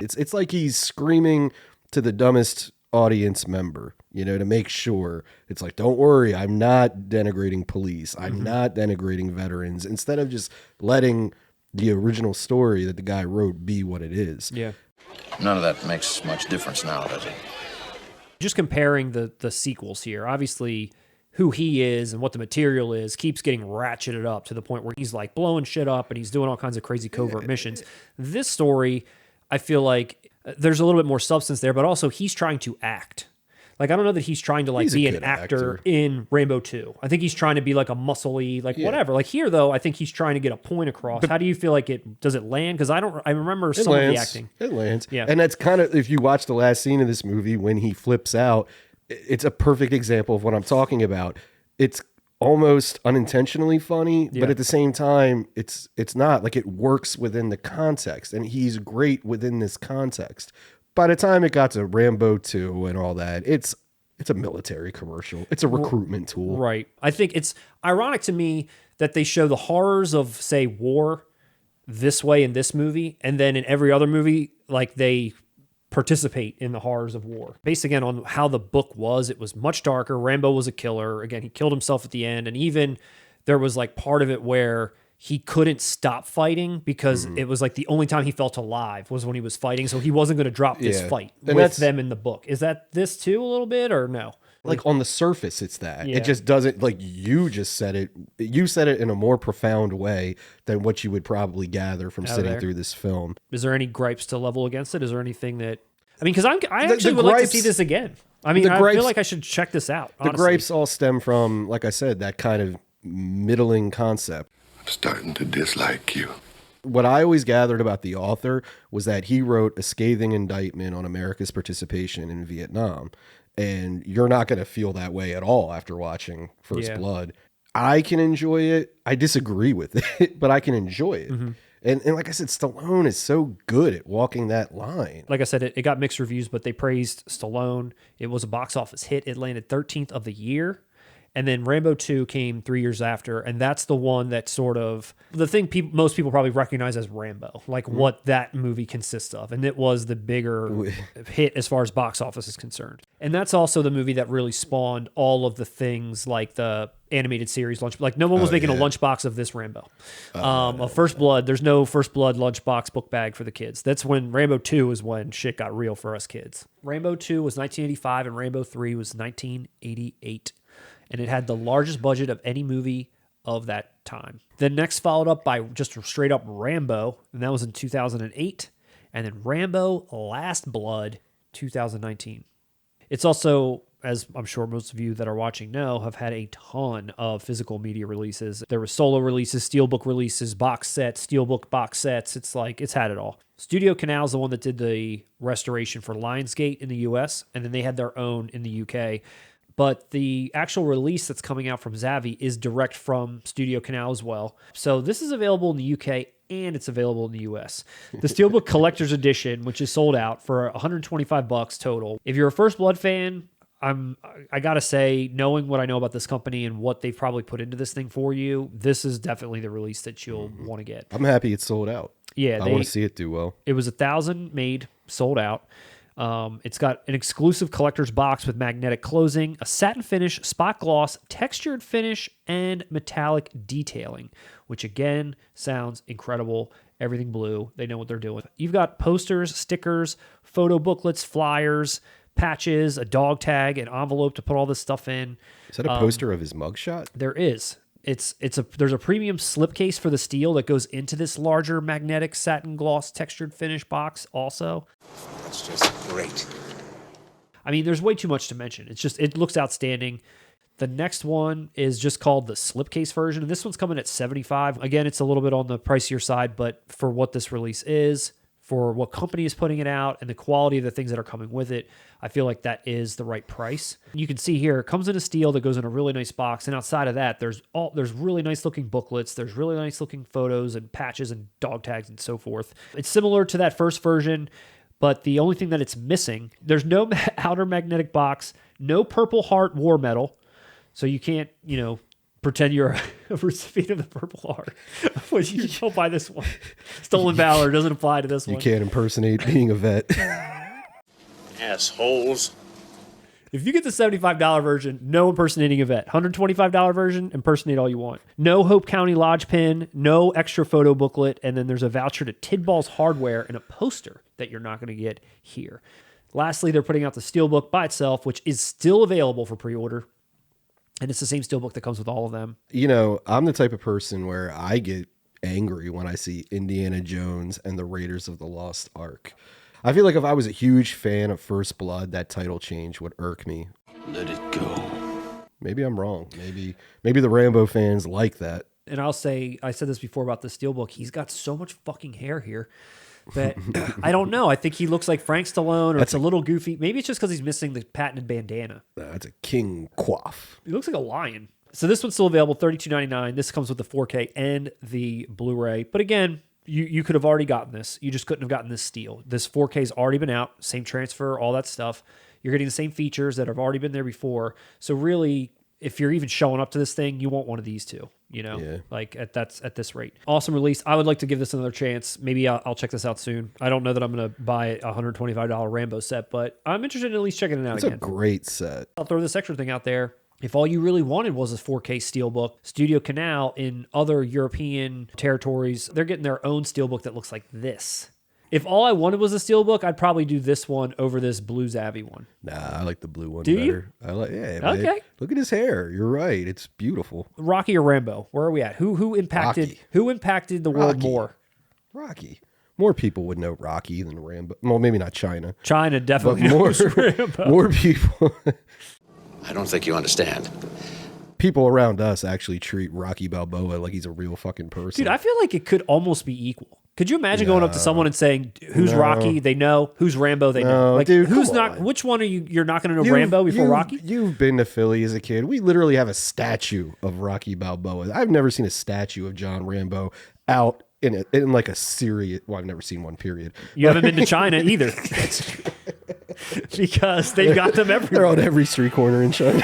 It's like he's screaming to the dumbest audience member, to make sure. It's like, don't worry, I'm not denigrating police. I'm not denigrating veterans. Instead of just letting the original story that the guy wrote be what it is. Yeah. None of that makes much difference now, does it? Just comparing the sequels here, obviously who he is and what the material is keeps getting ratcheted up to the point where he's like blowing shit up and he's doing all kinds of crazy covert missions. This story, I feel like there's a little bit more substance there, but also he's trying to act. Like, I don't know that he's trying to be an actor in Rambo 2. I think he's trying to be like a muscly, whatever. Like here though, I think he's trying to get a point across. How do you feel like does it land? Because I remember some of the acting. It lands. Yeah. And that's kind of, if you watch the last scene of this movie when he flips out, it's a perfect example of what I'm talking about. It's almost unintentionally funny, but at the same time, it's not. Like, it works within the context, and he's great within this context. By the time it got to Rambo 2 and all that, it's a military commercial. It's a recruitment tool. Right. I think it's ironic to me that they show the horrors of, say, war this way in this movie, and then in every other movie, like, they participate in the horrors of war. Based again on how the book was, it was much darker. Rambo was a killer. Again, he killed himself at the end, and even there was like part of it where he couldn't stop fighting because it was like the only time he felt alive was when he was fighting, so he wasn't going to drop this fight with them in the book. Is that this too a little bit, or no? Like, on the surface, it's that. Yeah. It just doesn't, like, you just said it. You said it in a more profound way than what you would probably gather from sitting through this film. Is there any gripes to level against it? Is there anything that, I mean, because I actually would like to see this again. I mean, I feel like I should check this out, honestly. The gripes all stem from, like I said, that kind of middling concept. I'm starting to dislike you. What I always gathered about the author was that he wrote a scathing indictment on America's participation in Vietnam. And you're not going to feel that way at all after watching First Blood. I can enjoy it. I disagree with it, but I can enjoy it. And like I said, Stallone is so good at walking that line. Like I said, it got mixed reviews, but they praised Stallone. It was a box office hit. It landed 13th of the year. And then Rambo 2 came 3 years after, and that's the one that sort of, the thing most people probably recognize as Rambo, like what that movie consists of. And it was the bigger hit as far as box office is concerned. And that's also the movie that really spawned all of the things like the animated series lunch. Like, no one was making a lunchbox of this Rambo. Of First Blood, there's no First Blood lunchbox book bag for the kids. That's when Rambo 2 is when shit got real for us kids. Rambo 2 was 1985 and Rambo 3 was 1988. And it had the largest budget of any movie of that time. Then next followed up by just straight up Rambo, and that was in 2008. And then Rambo Last Blood, 2019. It's also, as I'm sure most of you that are watching know, have had a ton of physical media releases. There were solo releases, steelbook releases, box sets, steelbook box sets. It's like, it's had it all. Studio Canal is the one that did the restoration for Lionsgate in the US, and then they had their own in the UK. But the actual release that's coming out from Zavvi is direct from Studio Canal as well. So this is available in the UK and it's available in the US. The Steelbook Collector's Edition, which is sold out for $125 total. If you're a First Blood fan, I gotta say, knowing what I know about this company and what they've probably put into this thing for you, this is definitely the release that you'll want to get. I'm happy it's sold out. Yeah, I want to see it do well. It was 1,000 made, sold out. It's got an exclusive collector's box with magnetic closing, a satin finish, spot gloss, textured finish, and metallic detailing, which again sounds incredible. Everything Blue, they know what they're doing. You've got posters, stickers, photo booklets, flyers, patches, a dog tag, an envelope to put all this stuff in. Is that a poster of his mugshot? There is. There's a premium slipcase for the steel that goes into this larger magnetic satin gloss textured finish box also. That's just great. I mean, there's way too much to mention. It looks outstanding. The next one is just called the slipcase version, and this one's coming at $75. Again, it's a little bit on the pricier side, but for what this release is, for what company is putting it out, and the quality of the things that are coming with it, I feel like that is the right price. You can see here, it comes in a steel that goes in a really nice box, and outside of that, there's really nice looking booklets, there's really nice looking photos and patches and dog tags and so forth. It's similar to that first version, but the only thing that it's missing, there's no outer magnetic box, no Purple Heart war medal, so you can't, pretend you're a recipient of the Purple Heart. Which you don't buy this one. Stolen Valor doesn't apply to this one. You can't impersonate being a vet. Assholes. If you get the $75 version, no impersonating a vet. $125 version, impersonate all you want. No Hope County Lodge pin, no extra photo booklet, and then there's a voucher to Tidball's Hardware and a poster that you're not going to get here. Lastly, they're putting out the Steelbook by itself, which is still available for pre-order. And it's the same Steelbook that comes with all of them. You know, I'm the type of person where I get angry when I see Indiana Jones and the Raiders of the Lost Ark. I feel like if I was a huge fan of First Blood, that title change would irk me. Let it go. Maybe I'm wrong. Maybe the Rambo fans like that. And I'll say, I said this before about the Steelbook, he's got so much fucking hair here that I don't know. I think he looks like Frank Stallone, or it's a little goofy. Maybe it's just because he's missing the patented bandana. That's a king quaff. He looks like a lion. So this one's still available, $32.99. This comes with the 4K and the Blu-ray. But again, you could have already gotten this. You just couldn't have gotten this steel. This 4K's already been out, same transfer, all that stuff. You're getting the same features that have already been there before. So really, if you're even showing up to this thing, you want one of these two, you know, like at this rate. Awesome release. I would like to give this another chance. Maybe I'll check this out soon. I don't know that I'm going to buy a $125 Rambo set, but I'm interested in at least checking it out again. It's a great set. I'll throw this extra thing out there. If all you really wanted was a 4K Steelbook, Studio Canal in other European territories, they're getting their own Steelbook that looks like this. If all I wanted was a Steelbook, I'd probably do this one over this blue Zavvi one. Nah, I like the blue one Do better. you? I like, yeah. Okay. Man. Look at his hair. You're right. It's beautiful. Rocky or Rambo? Where are we at? Who impacted Rocky. Who impacted the world Rocky. more? Rocky. More people would know Rocky than Rambo. Well, maybe not China. China But definitely more, knows Rambo. more people. I don't think you understand. People around us actually treat Rocky Balboa like he's a real fucking person. Dude, I feel like it could almost be equal. Could you imagine going up to someone and saying, "Who's Rocky?" They know. "Who's Rambo?" They know. Like, dude, who's come not? on. Which one are you? You're not going to know Rambo before Rocky? You've been to Philly as a kid. We literally have a statue of Rocky Balboa. I've never seen a statue of John Rambo out in like a serious. Well, I've never seen one. Period. You haven't been to China either, because they've got them everywhere. They're on every street corner in China.